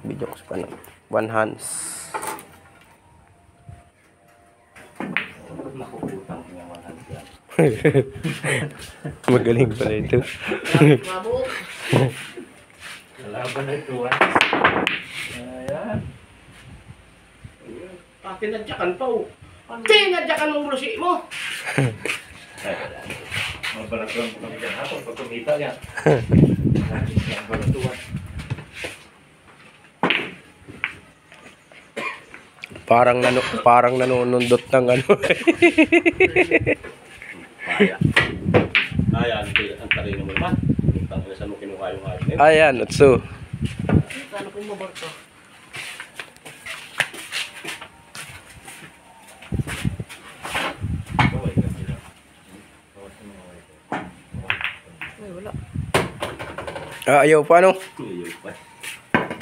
Video ko sa one hands. Nakuputang niya 100 yan. Magaling pala ito. Laban na ito. Ayan. Tinadyakan pa oh. Tinadyakan mong brusi mo. Mabalatuan mo kami dyan. Ako, pag kumita yan. Mabalatuan. Parang nanunundot ng ano. Kaya. Ayan, ang tarin mo naman. Ang saan mo kinuha yung hardin. Ayan, Utsu. Paano kung mabarto? Ay, wala. Ayaw pa ano? Ayaw pa.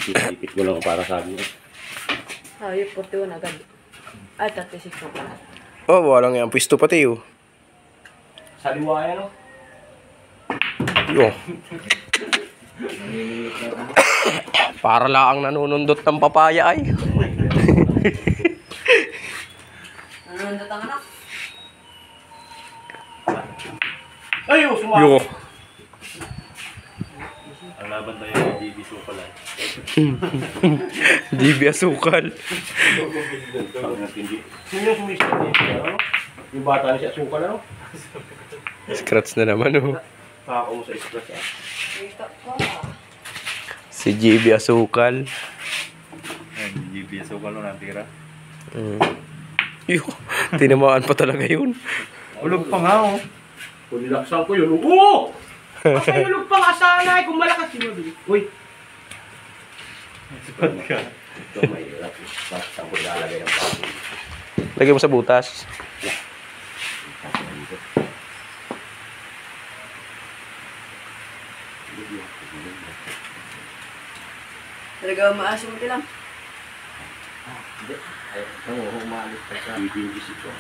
Ipit mo lang para sa akin. Ayaw, 41 agad. Ay, 36 na pala. Oh, walang yan. Pwisto pati oh. Sa liwayan, no? Yo. Para laang nanunundot ng papaya ay. Nanundot ang anak. Ayaw, sumama. Yo. Ang laban tayo ng DB pala. DB asukal. Sino yung sumisip niya? Ano? Yung bata niya si Asukal, ano? Scratch na naman oh. Kakako mo sa express, ah. Wake up ka. Si GB asukal. DB so kalo natira. Yo. Tinamaan pa talaga yun. Ulog pa nga oh. Kung nilaksan ko yun, oo! Masayulog pa nga sana, kung malakas yun. Uy! Sipat ka. Ito may hirap. Basta ko ilalagay ang baboy. Lagay mo sa butas. Talaga maasim ka lang. Hindi. Ay, ito, umalis pa sa BBNG ito.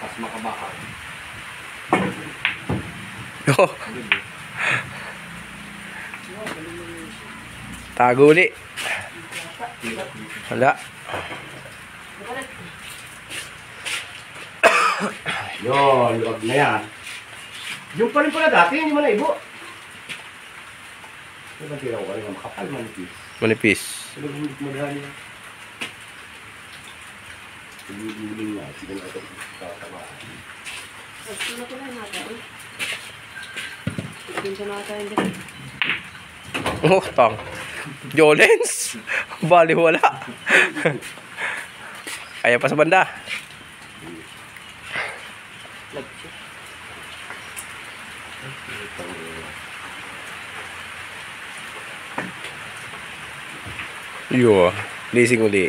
Pas makabakal. Oh. Tago ulit. Wala. Yun, luwag na yan. Yung pa rin pala dati, hindi mo na ibo. Ito ba tira ko ka rin ang makapal, manipis. Manipis. Ito ba hindi maghan yan? Pag-iuling na, sige na ito. Sino ko lang natin? Pinsa na tayo dito. Oh, tang. Jolens. Bali wala. Kaya pa sa banda. Yo, leasing uli.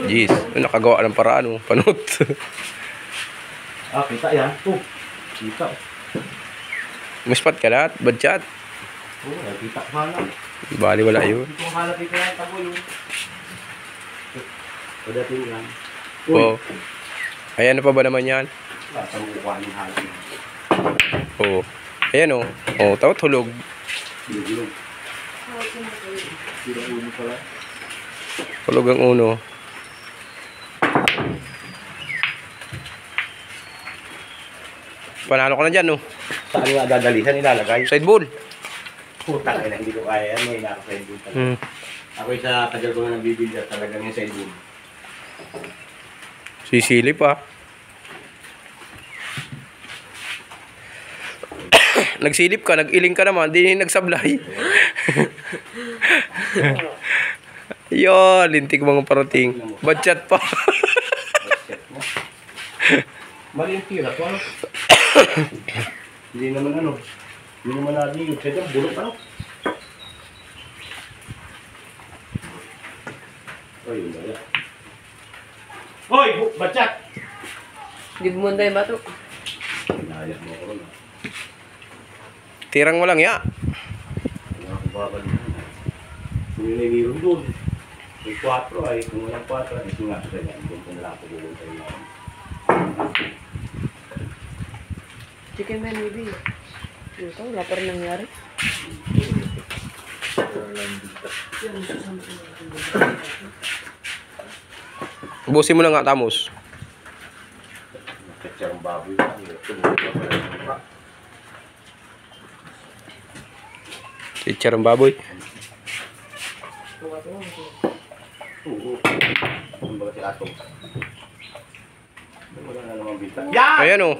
Jeez, nakagawa ng paraan oh, panot. Ah, kita yan. Oh, kita. Maspat ka na, badchat. Oh, kita ko halap. Bali wala yun. Ito ang halap ito yan, tabo yun. Padating yan. Oh. Ayan na pa ba naman yan? Sa mukha ng halap. Oh. Ayan oh. Oh, tawat hulog. Bilog-bilog. Bilog-ulo pala. Hulog ang uno. Panalo ka na dyan, no? Saan nga dadalisan nilalagay? Side ball. Putang ina, hindi ko kaya yan. May naka-side boom talaga. Ako sa tagal ko na nagbibilya talagang yung side boom. Sisilip ah. Nagsilip ka, nag-iling ka naman, di nagsablay. Yo, lintik mga parating. Badchat pa. Mali yung tira ko, ano? Hindi naman ano. Hindi naman natin yung kaya bulok ano? Oy, yun ba yan? Hoy! Batchat! Hindi bumunda yung bato. Inaayat mo ako ron. Tirang mo lang ya. babalik. Kung yun ay meron doon. May 4 ay, kung walang 4 ay, kung nga sa ganyan, doon ko na lang ako pupunta yung mga. Chicken man, baby. Ito, wala pa rin nangyari. Ubusin mo na nga, Tamos. Nakatsa ang baboy na. Tumutok pa rin ang mukha. Teacher ang baboy. Oo. Ang baga si Atong. Wala na namang bita. Yan! Ayan o.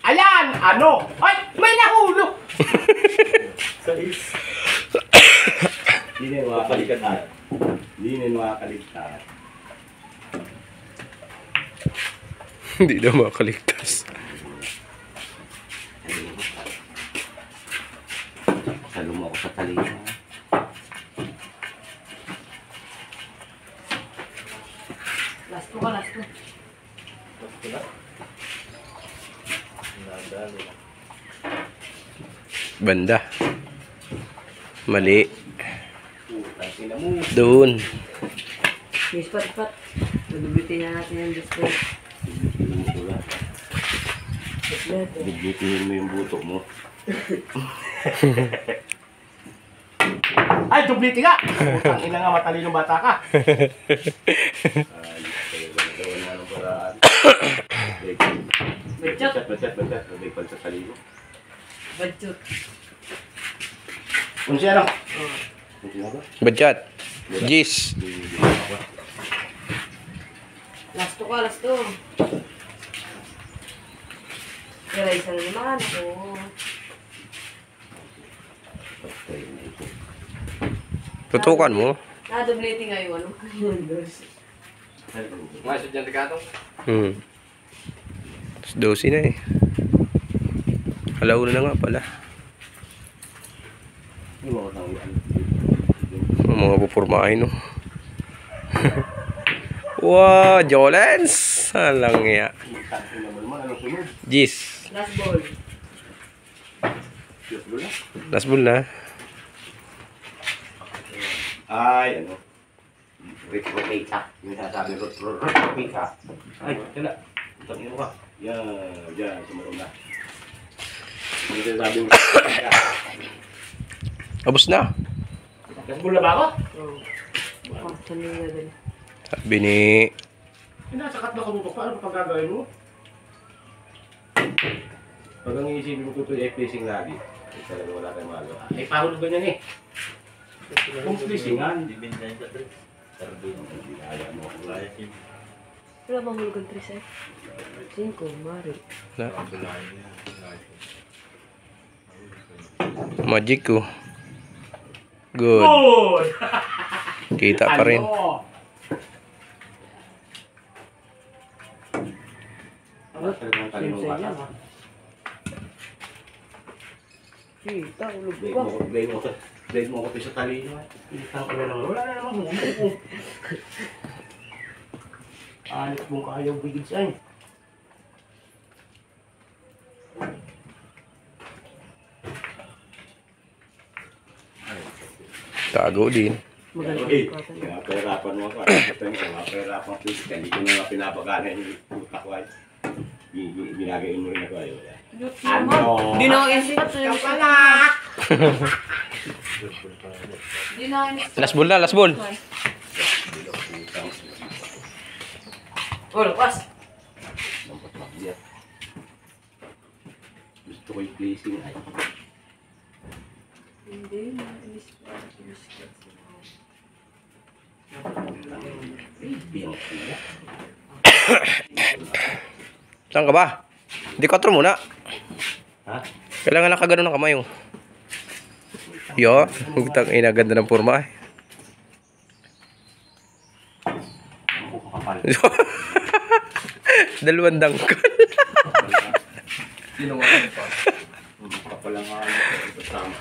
Ayan! Ano? Ay! May nahulog! Hindi na makakaligtaan. Hindi na makakaligtaan. Hindi na makaligtas. Salong ako sa talina. Last ko ka, last ko. Banda. Mali. Putang ina mo. Doon. May spot. Nadubitin na natin yung display. Bigbitin mo yung buto mo. Ay, dubliti ka! Putang ina nga, matalinong bata ka. Ay, gawin nga ng paraan. Badjot. Badjot. Nabigpan sa talino. Badjot. Kung siya lang. Oh. Kung siya ba? Badjat. Gis. Last ko ka, last ko. Kaya isa na naman ako. Tutukan mo. Nadublitin nga yung ano. Masuk dyan tikatong. Tapos 12 na eh. Halaw na nga pala. Yung mga tangian. Ang mga pupurmahin no. Wow, Jolens! Alang ya. Tangian naman naman, anong sunod? Gis. Last ball. Diyos mo lang. Last ball na. Ay, ano? Rotata. Yung sasabi, rotata. Ay, kala. Tangin mo ka. Yan, sumarong na. Yung sasabi mo. Abos na. Kasbol na ba ako? Oh. Oh, saan yung gagawin? Sabi ni... Pinasakat na kabutok. Paano pa gagawin mo? Pag ang iisipin mo tutoy ay placing lagi. Ay talaga wala tayong magawa. Ay pahulog ganyan eh. Kung placingan. Hindi binigyan ka rin. Hindi kaya mo. Wala bang hulugan 3 eh? 5, mari. Na. Magic ko. Good. Good! Kita pa rin. Ano? Talagang talinong bata. Kita, hulog Blade mo ko sa talino. Isang ka na naman. Wala na naman. Humuko. Alit mong kayaw bigid sa'yo. Tago din. Magaling Eh, yung katan. pahirapan mo ako. Pahirapan ko. Hindi ko na pinapagana yung puta ko ay. Ginagayin mo rin ako ay. Ano? Hindi na ako in-spot sa yung Kapala! Hindi na ako in-spot. Last ball na, last ball. Oh, lepas. Gusto ko yung placing ay. Hindi na in-spot. Biyang sila. Saan ka ba? Di 4 muna. Ha? Kailangan nakagano ng kamay oh. Yo, hugtang ina ganda ng forma eh. Ako kakapal. Dalawang dangkal. Sinuwasan pa. Kapal ang ako. Ito tama.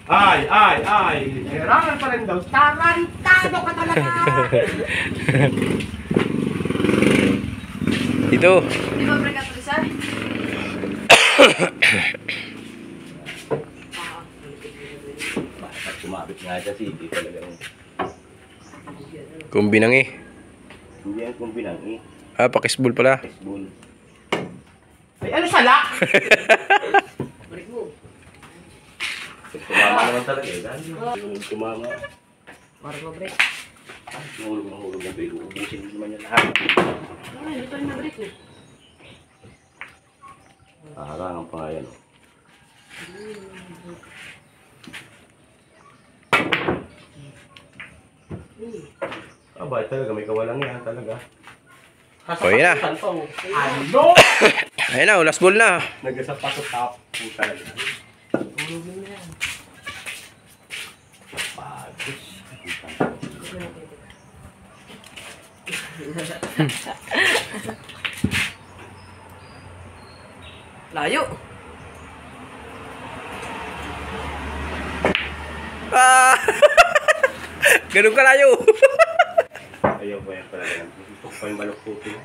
Ay! Kailangan pa rin daw. Tarantado ka talaga! Ito. Di ba break out reset? Pag sumabit nga siya, hindi talagang Kumbinang eh. hindi yan kung binang eh. Ah, pakisbol pala. Baseball. Ay, ano sala? Balik mo. Tumama naman talaga eh. Dahil tumama. Para ma-break. Nahulog ng break. Uubusin din naman yan lahat. Ay, ito yung na-break eh. Harangan pa nga yan. Oh. Abay talaga, may kawalang yan talaga. O, yun na. Ano? Ayun na, last ball na. Nagasapato top. Puta na. Hulugin mo yan. Pagos. Layo. Ah! Ganun kalayo. Ayaw ko yan talaga. Gusto ko pa yung balok-putin.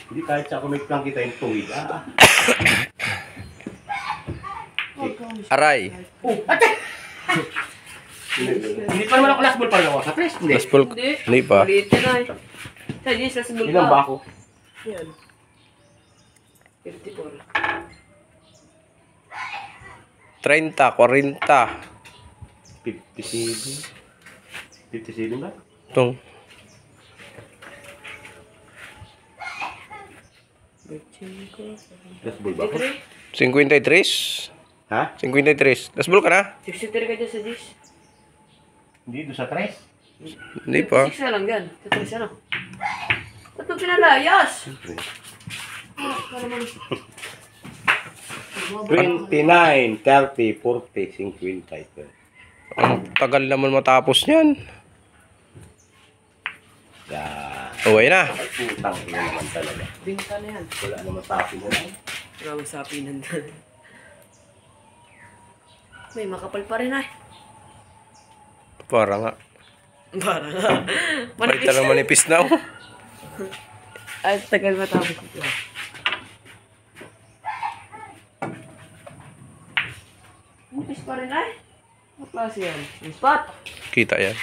Hindi kahit sa ako may plan kita yung tuwid. Aray. Hindi pa naman ako last ball pa lang ako sa press. Hindi. Last ball. Hindi pa. Ulitin na eh. Sa Jis, last ball Ilan ba ako? Yan. 54. 30, 40. 57. 57 ba? Itong. 55. Last ball ba ako? 53. Ha? 53. Last ball ka na? 63 ka dyan sa Jis. Hindi, doon sa tres. Hindi pa. 6 na lang yan. Sa 3 ano? Ba't mo pinalayas? Para naman. 29, 30, 40, 50 ito. Ang tagal naman matapos niyan. Yan. O, ayun na. Ay, putang ina naman talaga. Binta na yan. Wala naman sapi mo lang. Maraming sapi nandun. May makapal pa rin ay. Para nga. Para nga. Palitan ng manipis na. Oh. Ay, tagal matapos ito. Manipis pa rin ay. Ano klase yan? Yung spot. Kita yan.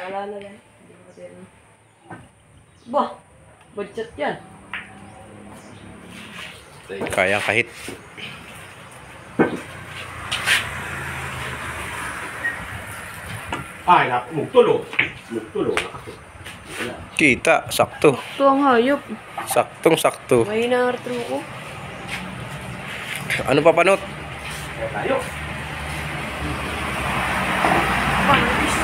Naalala lang. Bah! Budget yan. Kaya kahit. Ay, mugtulo. Mugtulo. Wala. Kita. Sakto. Ito ang hayop. Saktong sakto. May inaartro ko. Ano pa panot? Kaya tayo. Manipis.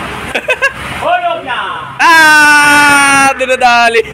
Hulog na! Ah! Dinadali.